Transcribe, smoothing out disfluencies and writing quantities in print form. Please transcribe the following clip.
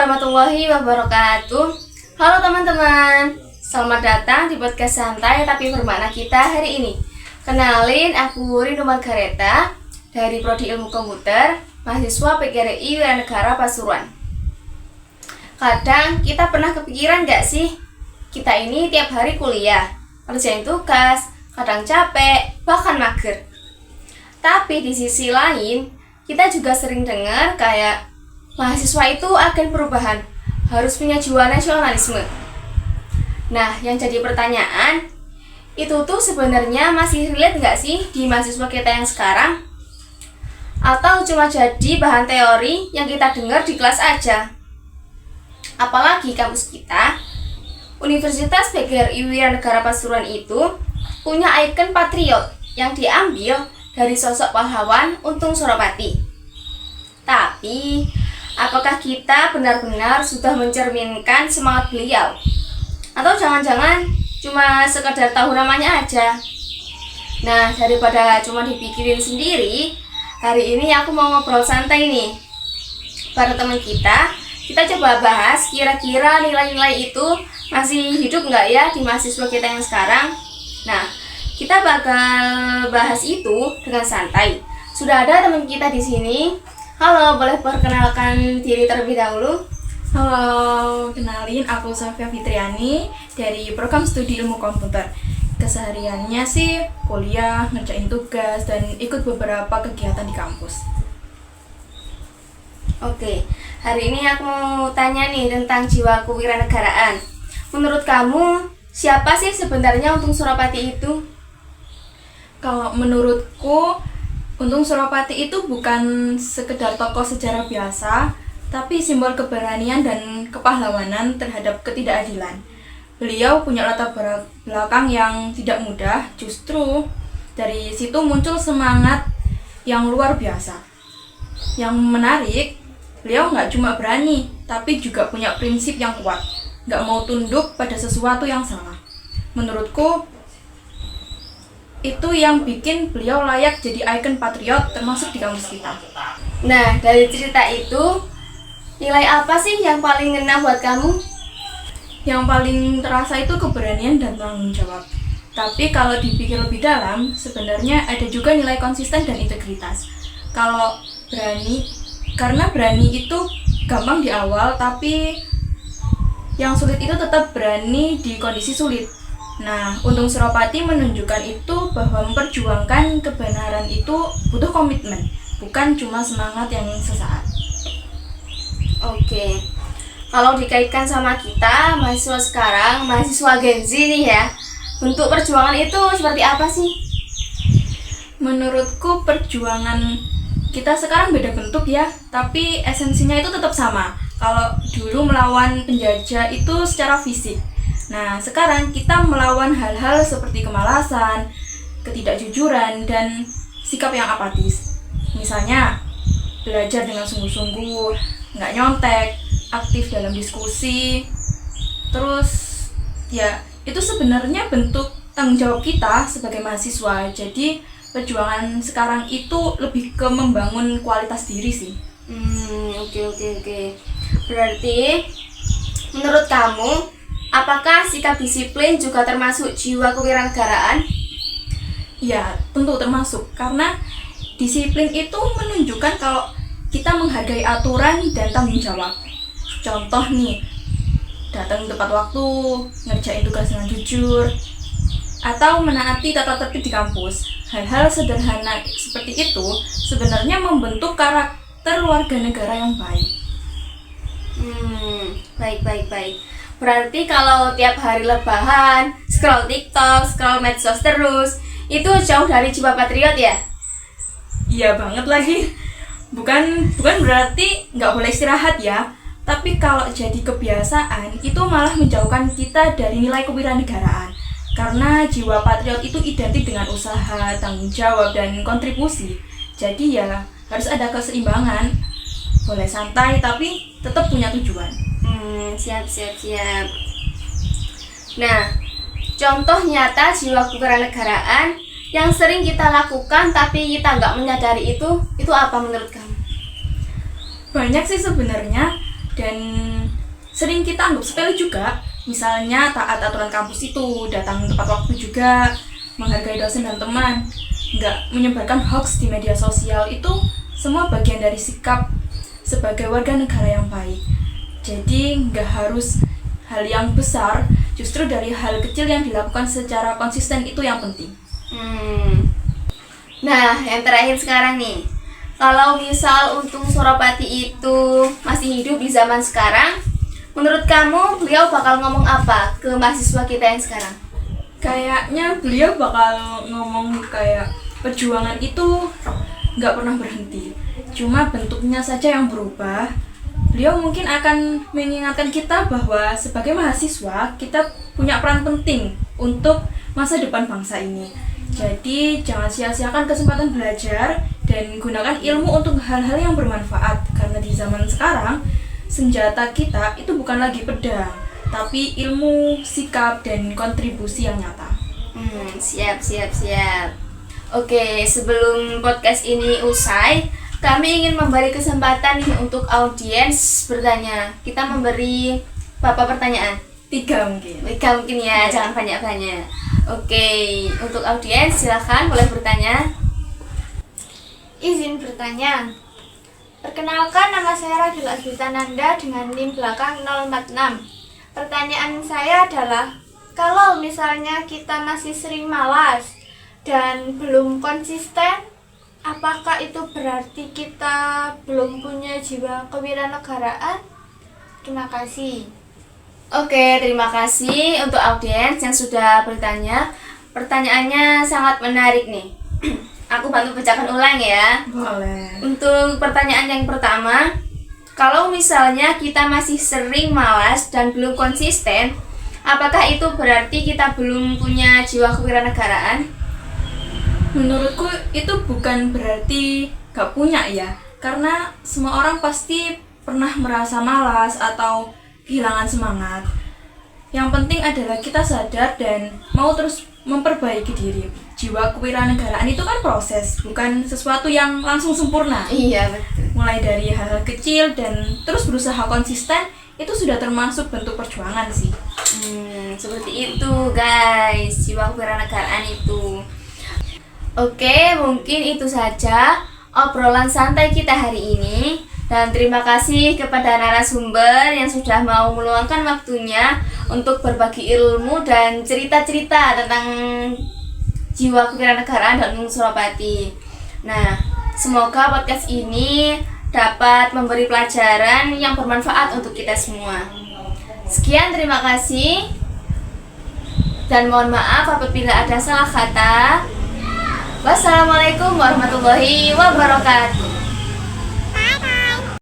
warahmatullahi wabarakatuh. Halo teman-teman, selamat datang di podcast santai tapi bermakna kita hari ini. Kenalin, aku Rindu Margareta dari Prodi Ilmu Komputer, mahasiswa PGRI Wiranegara Pasuruan. Kadang kita pernah kepikiran gak sih, kita ini tiap hari kuliah, kerjain tugas, kadang capek, bahkan mager. Tapi di sisi lain, kita juga sering dengar kayak mahasiswa itu agen perubahan, harus punya jiwa nasionalisme. Nah, yang jadi pertanyaan, itu tuh sebenarnya masih relate nggak sih di mahasiswa kita yang sekarang? Atau cuma jadi bahan teori yang kita dengar di kelas aja? Apalagi kampus kita, Universitas PGRI Wiranegara Pasuruan itu punya ikon patriot yang diambil dari sosok pahlawan Untung Suropati. Tapi, apakah kita benar-benar sudah mencerminkan semangat beliau? Atau jangan-jangan cuma sekedar tahu namanya aja? Nah, daripada cuma dipikirin sendiri, hari ini aku mau ngobrol santai nih bareng teman kita coba bahas kira-kira nilai-nilai itu masih hidup nggak ya di mahasiswa kita yang sekarang. Nah, kita bakal bahas itu dengan santai. Sudah ada teman kita di sini. Halo, boleh perkenalkan diri terlebih dahulu? Halo, kenalin aku Safia Fitriani dari program studi ilmu komputer. Kesehariannya sih kuliah, ngerjain tugas, dan ikut beberapa kegiatan di kampus. Oke, hari ini aku mau tanya nih tentang jiwa kewiranegaraan. Menurut kamu, siapa sih sebenarnya Untung Suropati itu? Kalau menurutku, Untung Suropati itu bukan sekedar tokoh sejarah biasa, tapi simbol keberanian dan kepahlawanan terhadap ketidakadilan. Beliau punya latar belakang yang tidak mudah, justru dari situ muncul semangat yang luar biasa. Yang menarik, beliau nggak cuma berani, tapi juga punya prinsip yang kuat, nggak mau tunduk pada sesuatu yang salah. Menurutku, itu yang bikin beliau layak jadi ikon patriot termasuk di kampus kita. Nah, dari cerita itu, nilai apa sih yang paling ngena buat kamu? Yang paling terasa itu keberanian dan tanggung jawab. Tapi kalau dipikir lebih dalam, sebenarnya ada juga nilai konsisten dan integritas. Kalau berani, karena berani itu gampang di awal, tapi yang sulit itu tetap berani di kondisi sulit. Nah, Untung Suropati menunjukkan itu bahwa memperjuangkan kebenaran itu butuh komitmen, bukan cuma semangat yang sesaat. Oke, kalau dikaitkan sama kita, mahasiswa sekarang, mahasiswa Gen Z nih ya, bentuk perjuangan itu seperti apa sih? Menurutku perjuangan kita sekarang beda bentuk ya, tapi esensinya itu tetap sama. Kalau dulu melawan penjajah itu secara fisik, nah sekarang kita melawan hal-hal seperti kemalasan, ketidakjujuran, dan sikap yang apatis. Misalnya, belajar dengan sungguh-sungguh, nggak nyontek, aktif dalam diskusi. Terus ya itu sebenarnya bentuk tanggung jawab kita sebagai mahasiswa. Jadi perjuangan sekarang itu lebih ke membangun kualitas diri sih. Oke. Berarti menurut kamu, apakah sikap disiplin juga termasuk jiwa kewiranegaraan? Ya, tentu termasuk, karena disiplin itu menunjukkan kalau kita menghargai aturan dan tanggung jawab. Contoh nih, datang tepat waktu, ngerjain tugas dengan jujur, atau menaati tata tertib di kampus. Hal-hal sederhana seperti itu sebenarnya membentuk karakter warga negara yang baik. Baik. Berarti kalau tiap hari lebahan, scroll TikTok, scroll medsos terus, itu jauh dari jiwa patriot ya? Iya banget lagi. Bukan berarti nggak boleh istirahat ya. Tapi kalau jadi kebiasaan, itu malah menjauhkan kita dari nilai kewiranegaraan. Karena jiwa patriot itu identik dengan usaha, tanggung jawab, dan kontribusi. Jadi ya harus ada keseimbangan. Boleh santai tapi tetap punya tujuan. Siap. Nah, contoh nyata jiwa kewiranegaraan yang sering kita lakukan tapi kita nggak menyadari itu apa menurut kamu? Banyak sih sebenarnya, dan sering kita anggap sepele juga. Misalnya taat aturan kampus itu, datang tepat waktu juga, menghargai dosen dan teman, nggak menyebarkan hoax di media sosial, itu semua bagian dari sikap sebagai warga negara yang baik. Jadi nggak harus hal yang besar, justru dari hal kecil yang dilakukan secara konsisten itu yang penting. Nah, yang terakhir sekarang nih, kalau misal Untung Suropati itu masih hidup di zaman sekarang, menurut kamu beliau bakal ngomong apa ke mahasiswa kita yang sekarang? Kayaknya beliau bakal ngomong kayak perjuangan itu nggak pernah berhenti, cuma bentuknya saja yang berubah. Beliau mungkin akan mengingatkan kita bahwa sebagai mahasiswa kita punya peran penting untuk masa depan bangsa ini. Jadi jangan sia-siakan kesempatan belajar dan gunakan ilmu untuk hal-hal yang bermanfaat, karena di zaman sekarang senjata kita itu bukan lagi pedang, tapi ilmu, sikap, dan kontribusi yang nyata. Siap. Oke, sebelum podcast ini usai, kami ingin memberi kesempatan nih untuk audiens bertanya. Kita memberi beberapa pertanyaan. 3 mungkin. 3 mungkin ya, jangan banyak-banyak. Oke, untuk audiens silakan boleh bertanya. Izin bertanya. Perkenalkan, nama saya Radul Agritananda dengan NIM belakang 046. Pertanyaan saya adalah, kalau misalnya kita masih sering malas dan belum konsisten, apakah itu berarti kita belum punya jiwa kewirausahaan? Terima kasih. Oke, terima kasih untuk audiens yang sudah bertanya. Pertanyaannya sangat menarik nih. Aku bantu bacakan ulang ya. Boleh. Untuk pertanyaan yang pertama, kalau misalnya kita masih sering malas dan belum konsisten, apakah itu berarti kita belum punya jiwa kewirausahaan? Menurutku itu bukan berarti gak punya ya, karena semua orang pasti pernah merasa malas atau kehilangan semangat. Yang penting adalah kita sadar dan mau terus memperbaiki diri. Jiwa kewirausahaan itu kan proses, bukan sesuatu yang langsung sempurna. Iya, betul. Mulai dari hal-hal kecil dan terus berusaha konsisten, itu sudah termasuk bentuk perjuangan sih. Seperti itu guys, jiwa kewirausahaan itu. Oke, mungkin itu saja obrolan santai kita hari ini. Dan terima kasih kepada narasumber yang sudah mau meluangkan waktunya untuk berbagi ilmu dan cerita-cerita tentang jiwa kewirausahaan dan Untung Suropati. Nah, semoga podcast ini dapat memberi pelajaran yang bermanfaat untuk kita semua. Sekian, terima kasih. Dan mohon maaf apabila ada salah kata. Wassalamualaikum warahmatullahi wabarakatuh.